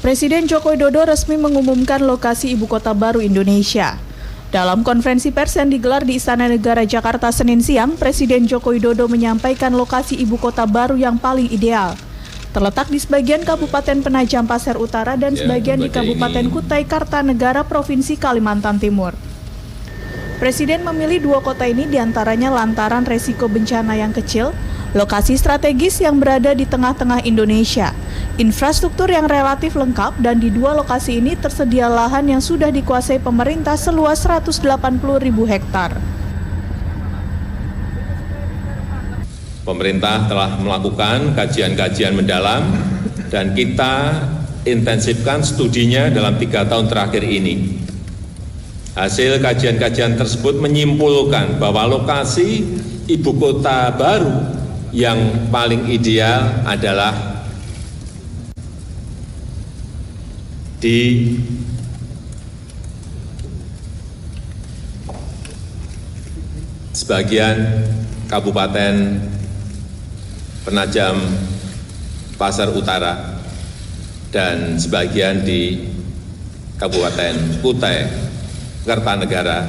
Presiden Joko Widodo resmi mengumumkan lokasi ibu kota baru Indonesia. Dalam konferensi pers yang digelar di Istana Negara Jakarta Senin siang, Presiden Joko Widodo menyampaikan lokasi ibu kota baru yang paling ideal. Terletak di sebagian Kabupaten Penajam Pasir Utara dan sebagian di Kabupaten Kutai Kartanegara, Provinsi Kalimantan Timur. Presiden memilih dua kota ini diantaranya lantaran resiko bencana yang kecil, lokasi strategis yang berada di tengah-tengah Indonesia, infrastruktur yang relatif lengkap, dan di dua lokasi ini tersedia lahan yang sudah dikuasai pemerintah seluas 180.000 hektar. Pemerintah telah melakukan kajian-kajian mendalam dan kita intensifkan studinya dalam 3 tahun terakhir ini. Hasil kajian-kajian tersebut menyimpulkan bahwa lokasi ibu kota baru yang paling ideal adalah di sebagian Kabupaten Penajam Pasir Utara dan sebagian di Kabupaten Kutai Kartanegara,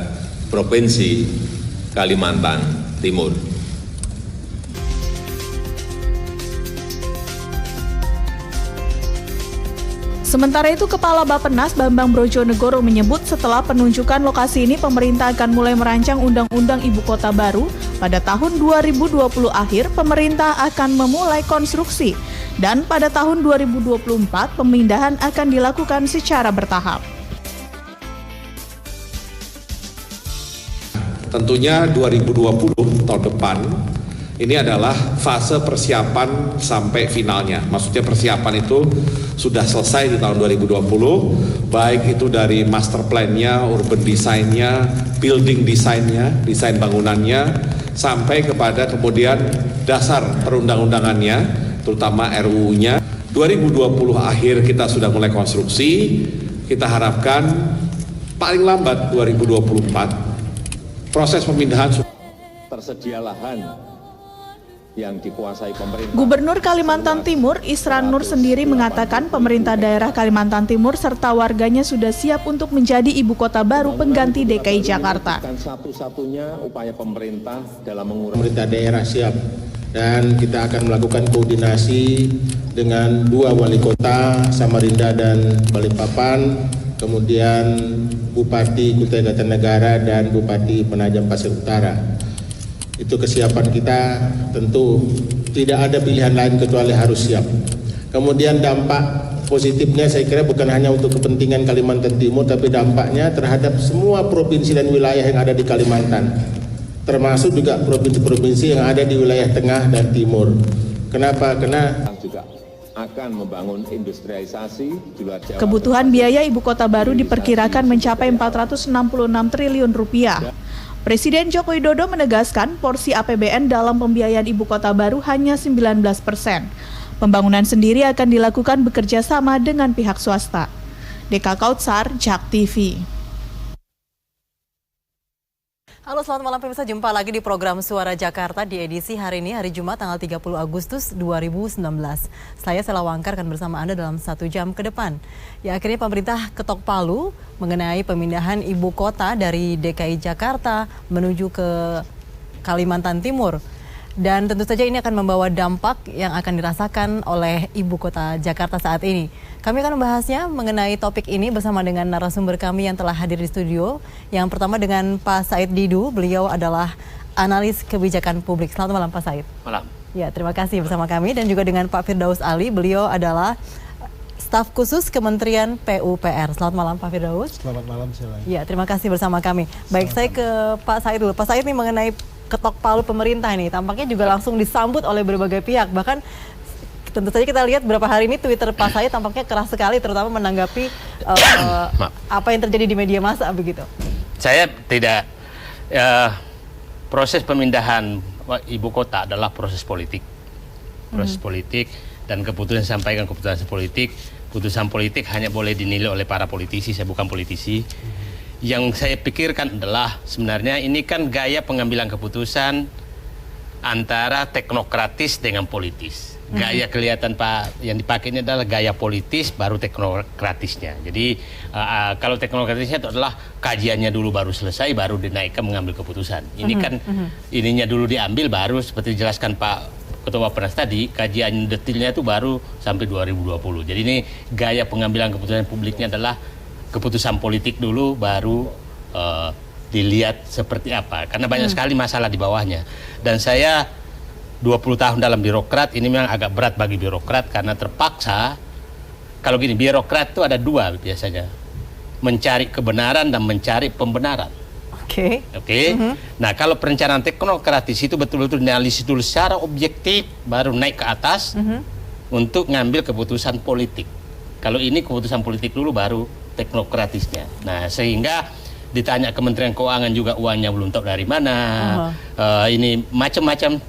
Provinsi Kalimantan Timur. Sementara itu, Kepala Bappenas Bambang Brojonegoro menyebut setelah penunjukan lokasi ini, pemerintah akan mulai merancang Undang-Undang Ibu Kota Baru. Pada tahun 2020 akhir, pemerintah akan memulai konstruksi. Dan pada tahun 2024, pemindahan akan dilakukan secara bertahap. Tentunya 2020 tahun depan ini adalah fase persiapan sampai finalnya. Maksudnya persiapan itu sudah selesai di tahun 2020, baik itu dari master plan-nya, urban design-nya, building design-nya, desain bangunannya, sampai kepada kemudian dasar perundang-undangannya, terutama RUU-nya. 2020 akhir kita sudah mulai konstruksi, kita harapkan paling lambat 2024 proses pemindahan tersedia lahan yang dikuasai pemerintah. Gubernur Kalimantan Timur Isran Nur sendiri mengatakan pemerintah daerah Kalimantan Timur serta warganya sudah siap untuk menjadi ibu kota baru pengganti DKI Jakarta. Satu-satunya upaya pemerintah dalam mengurangi. Pemerintah daerah siap dan kita akan melakukan koordinasi dengan dua wali kota Samarinda dan Balikpapan, kemudian Bupati Kutai Kartanegara dan Bupati Penajam Pasir Utara. Itu kesiapan kita, tentu tidak ada pilihan lain kecuali harus siap. Kemudian dampak positifnya saya kira bukan hanya untuk kepentingan Kalimantan Timur, tapi dampaknya terhadap semua provinsi dan wilayah yang ada di Kalimantan, termasuk juga provinsi-provinsi yang ada di wilayah tengah dan timur. Kenapa? Karena juga akan membangun industrialisasi di luar Jawa. Kebutuhan biaya ibu kota baru diperkirakan mencapai 466 triliun rupiah. Presiden Joko Widodo menegaskan porsi APBN dalam pembiayaan ibu kota baru hanya 19%. Pembangunan sendiri akan dilakukan bekerja sama dengan pihak swasta. Deka Kautsar, JAK TV. Halo, selamat malam pemirsa, jumpa lagi di program Suara Jakarta di edisi hari ini, hari Jumat tanggal 30 Agustus 2019. Saya Sela Wangkar akan bersama Anda dalam 1 jam ke depan. Ya, akhirnya pemerintah ketok palu mengenai pemindahan ibu kota dari DKI Jakarta menuju ke Kalimantan Timur. Dan tentu saja ini akan membawa dampak yang akan dirasakan oleh ibu kota Jakarta saat ini. Kami akan membahasnya mengenai topik ini bersama dengan narasumber kami yang telah hadir di studio. Yang pertama dengan Pak Said Didu, beliau adalah analis kebijakan publik. Selamat malam Pak Said. Malam. Ya, terima kasih bersama kami. Dan juga dengan Pak Firdaus Ali, beliau adalah staf khusus Kementerian PUPR. Selamat malam Pak Firdaus. Selamat malam Sela. Ya, terima kasih bersama kami. Baik, saya ke Pak Said dulu. Pak Said ini mengenai ketok palu pemerintah ini, tampaknya juga langsung disambut oleh berbagai pihak. Bahkan tentu saja kita lihat beberapa hari ini Twitter Pak Said tampaknya keras sekali, terutama menanggapi apa yang terjadi di media massa begitu. Saya tidak, proses pemindahan ibu kota adalah proses politik. Proses politik dan keputusan sampaikan keputusan politik. Putusan politik hanya boleh dinilai oleh para politisi, saya bukan politisi. Yang saya pikirkan adalah sebenarnya ini kan gaya pengambilan keputusan antara teknokratis dengan politis. Gaya kelihatan Pak yang dipakai ini adalah gaya politis baru teknokratisnya. Jadi kalau teknokratisnya itu adalah kajiannya dulu baru selesai baru dinaikkan mengambil keputusan. Ini kan ininya dulu diambil baru seperti dijelaskan Pak Ketua Bapenas tadi, kajian detailnya itu baru sampai 2020. Jadi ini gaya pengambilan keputusan publiknya adalah keputusan politik dulu baru dilihat seperti apa. Karena banyak sekali masalah di bawahnya. Dan saya 20 tahun dalam birokrat, ini memang agak berat bagi birokrat karena terpaksa, kalau gini, birokrat itu ada dua biasanya, mencari kebenaran dan mencari pembenaran. Oke. Nah, kalau perencanaan teknokratis itu betul-betul analisis dulu secara objektif, baru naik ke atas untuk ngambil keputusan politik. Kalau ini keputusan politik dulu, baru teknokratisnya. Nah, sehingga ditanya Kementerian Keuangan juga uangnya belum tahu dari mana. Ini macam-macam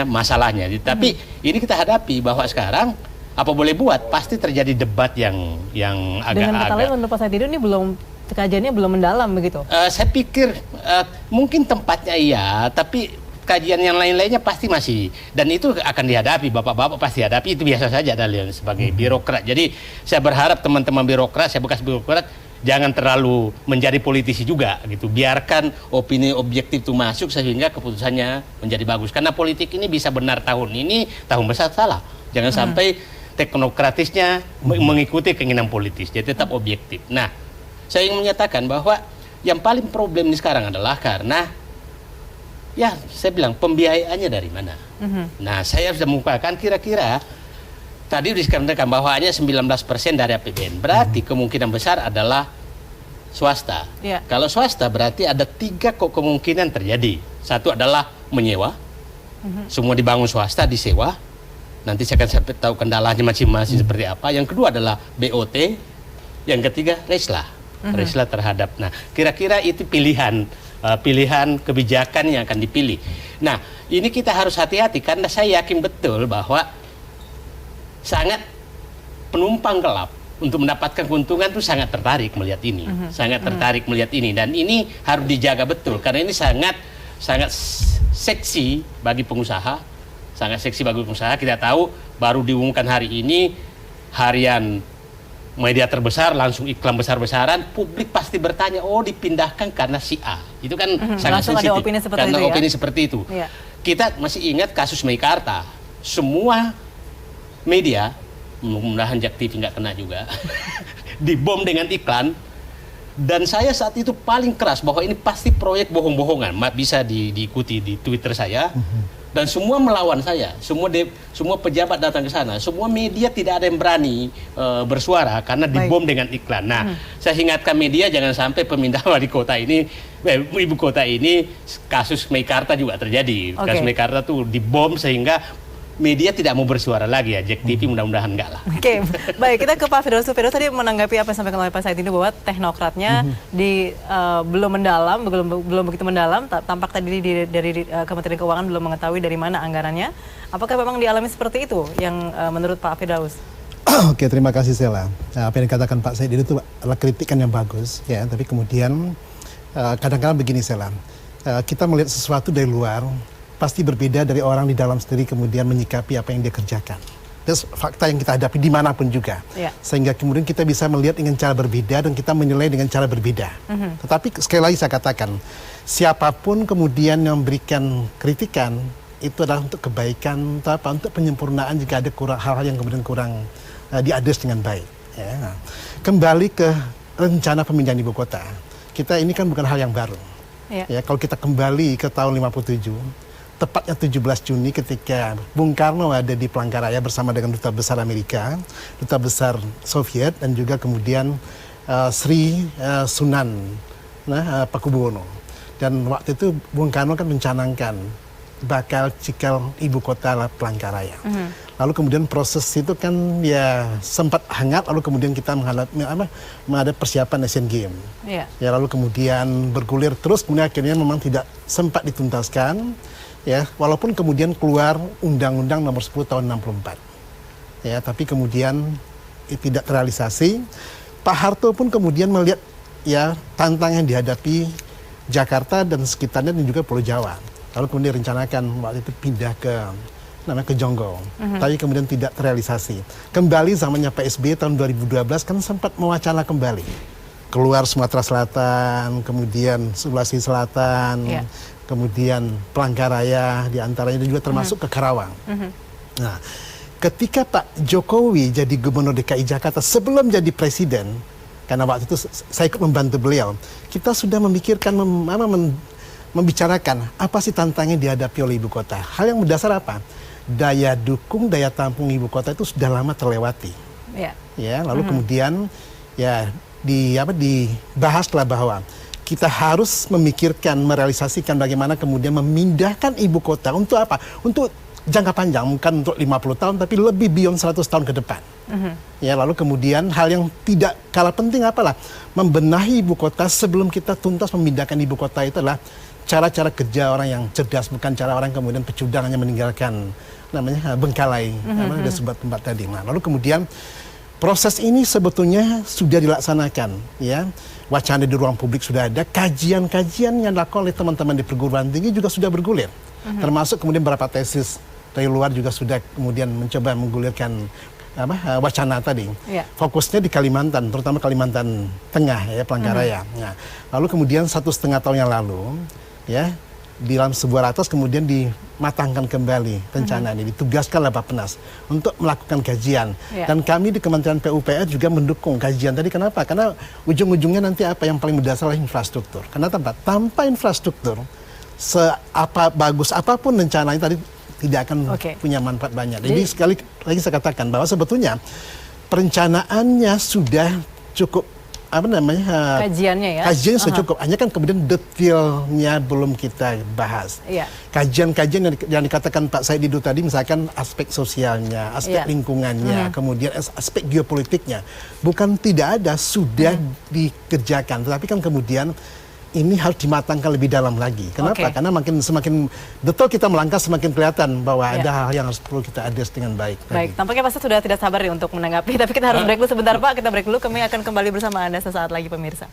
masalahnya. Tapi ini kita hadapi bahwa sekarang apa boleh buat pasti terjadi debat yang agak. Dengan kata lain menurut Pak Said ini kajiannya belum mendalam begitu. Saya pikir mungkin tempatnya iya, tapi kajian yang lain-lainnya pasti masih, dan itu akan dihadapi, bapak-bapak pasti hadapi, itu biasa saja dalam sebagai birokrat. Jadi saya berharap teman-teman birokrat, saya bekas birokrat, jangan terlalu menjadi politisi juga gitu. Biarkan opini objektif itu masuk sehingga keputusannya menjadi bagus. Karena politik ini bisa benar tahun ini, tahun besar salah. Jangan sampai teknokratisnya mengikuti keinginan politis. Jadi tetap objektif. Nah, saya ingin menyatakan bahwa yang paling problem ini sekarang adalah karena ya saya bilang pembiayaannya dari mana. Nah, saya sudah mengupakan kira-kira tadi dikatakan bahwa hanya 19% dari APBN. Berarti kemungkinan besar adalah swasta. Kalau swasta berarti ada 3 kemungkinan terjadi. Satu adalah menyewa. Semua dibangun swasta, disewa. Nanti saya akan sampai tahu kendalanya masing-masing seperti apa. Yang kedua adalah BOT. Yang ketiga reslah. Reslah terhadap. Nah, kira-kira itu pilihan kebijakan yang akan dipilih. Nah, ini kita harus hati-hati karena saya yakin betul bahwa sangat penumpang gelap untuk mendapatkan keuntungan itu sangat tertarik melihat ini, dan ini harus dijaga betul karena ini sangat seksi bagi pengusaha, Kita tahu baru diumumkan hari ini harian media terbesar langsung iklan besar-besaran, publik pasti bertanya, oh dipindahkan karena si A, itu kan sangat sensitif karena opini seperti itu. Kita masih ingat kasus Meikarta, semua media, mudah-mudahan Jak TV nggak kena juga, dibom dengan iklan, dan saya saat itu paling keras bahwa ini pasti proyek bohong-bohongan, bisa diikuti di Twitter saya, dan semua melawan saya, semua pejabat datang ke sana, semua media tidak ada yang berani bersuara karena dibom dengan iklan. Nah, saya ingatkan media jangan sampai pemindahan wali kota ini, ibu kota ini, kasus Meikarta juga terjadi, kasus Meikarta tuh dibom sehingga media tidak mau bersuara lagi ya, Jak TV mudah-mudahan enggak lah. Oke, baik, kita ke Pak Firdaus. Firdaus tadi menanggapi apa yang disampaikan oleh Pak Said ini bahwa teknokratnya belum mendalam, belum begitu mendalam. Tampak tadi dari Kementerian Keuangan belum mengetahui dari mana anggarannya. Apakah memang dialami seperti itu yang menurut Pak Firdaus? Oke, terima kasih Sela. Apa yang dikatakan Pak Said itu adalah kritikan yang bagus ya, tapi kemudian kadang-kadang begini Sela. Kita melihat sesuatu dari luar pasti berbeda dari orang di dalam sendiri kemudian menyikapi apa yang dia kerjakan. Dan fakta yang kita hadapi dimanapun juga. Sehingga kemudian kita bisa melihat dengan cara berbeda dan kita menilai dengan cara berbeda. Tetapi sekali lagi saya katakan, siapapun kemudian yang memberikan kritikan, itu adalah untuk kebaikan, untuk penyempurnaan jika ada hal-hal yang kemudian kurang diadres dengan baik. Ya. Kembali ke rencana pemindahan ibu kota. Kita ini kan bukan hal yang baru. Ya, kalau kita kembali ke tahun 57, tepatnya 17 Juni ketika Bung Karno ada di Palangkaraya bersama dengan Duta Besar Amerika, Duta Besar Soviet, dan juga kemudian Sri Sunan Pakubuwono. Dan waktu itu Bung Karno kan mencanangkan bakal cikal ibu kota Palangkaraya. Lalu kemudian proses itu kan ya sempat hangat, lalu kemudian kita menghadapi persiapan Asian Games. Ya, lalu kemudian bergulir terus, kemudian akhirnya memang tidak sempat dituntaskan. Ya, walaupun kemudian keluar Undang-Undang Nomor 10 Tahun 64. Ya, tapi kemudian tidak terrealisasi. Pak Harto pun kemudian melihat ya tantangan yang dihadapi Jakarta dan sekitarnya dan juga Pulau Jawa. Lalu kemudian direncanakan waktu itu pindah ke namanya ke Jonggol, tapi kemudian tidak terrealisasi. Kembali zamannya Pak SBY tahun 2012 kan sempat mewacana kembali. Keluar Sumatera Selatan, kemudian Sulawesi Selatan, kemudian Palangkaraya diantaranya juga termasuk ke Karawang. Nah, ketika Pak Jokowi jadi Gubernur DKI Jakarta sebelum jadi Presiden, karena waktu itu saya ikut membantu beliau, kita sudah memikirkan, membicarakan apa sih tantangan yang dihadapi oleh ibu kota. Hal yang mendasar apa? Daya dukung, daya tampung ibu kota itu sudah lama terlewati. Ya, lalu kemudian ya dibahaslah bahwa kita harus memikirkan, merealisasikan bagaimana kemudian memindahkan ibu kota untuk apa? Untuk jangka panjang, bukan untuk 50 tahun, tapi lebih beyond 100 tahun ke depan. Ya, lalu kemudian hal yang tidak kalah penting apalah? Membenahi ibu kota sebelum kita tuntas memindahkan ibu kota itu adalah cara-cara kerja orang yang cerdas, bukan cara orang kemudian pecundang hanya meninggalkan namanya Bengkalai, ada sebuah tempat tadi. Nah, lalu kemudian proses ini sebetulnya sudah dilaksanakan, ya. Wacana di ruang publik sudah ada, kajian-kajian yang dilakukan oleh teman-teman di perguruan tinggi juga sudah bergulir. Termasuk kemudian beberapa tesis dari luar juga sudah kemudian mencoba menggulirkan wacana tadi. Fokusnya di Kalimantan, terutama Kalimantan Tengah, ya, Palangkaraya. Nah, lalu kemudian 1,5 tahun yang lalu, ya, di dalam sebuah ratas kemudian dimatangkan kembali rencana ini, ditugaskanlah Bappenas untuk melakukan kajian. Dan kami di Kementerian PUPR juga mendukung kajian tadi. Kenapa? Karena ujung-ujungnya nanti apa yang paling mendasar adalah infrastruktur. Karena tanpa infrastruktur, bagus apapun rencananya tadi tidak akan punya manfaat banyak. Jadi sekali lagi saya katakan bahwa sebetulnya perencanaannya sudah cukup kajiannya sudah cukup, hanya kan kemudian detailnya belum kita bahas. Kajian-kajian yang dikatakan Pak Said Didu tadi, misalkan aspek sosialnya, aspek lingkungannya, kemudian aspek geopolitiknya, bukan tidak ada, sudah dikerjakan, tetapi kan kemudian ini harus dimatangkan lebih dalam lagi. Kenapa? Karena semakin detail kita melangkah, semakin kelihatan bahwa ada hal yang harus perlu kita address dengan baik. Tampaknya pasti sudah tidak sabar ya untuk menanggapi, tapi kita harus break dulu sebentar Pak, kita break dulu, kami akan kembali bersama Anda sesaat lagi pemirsa.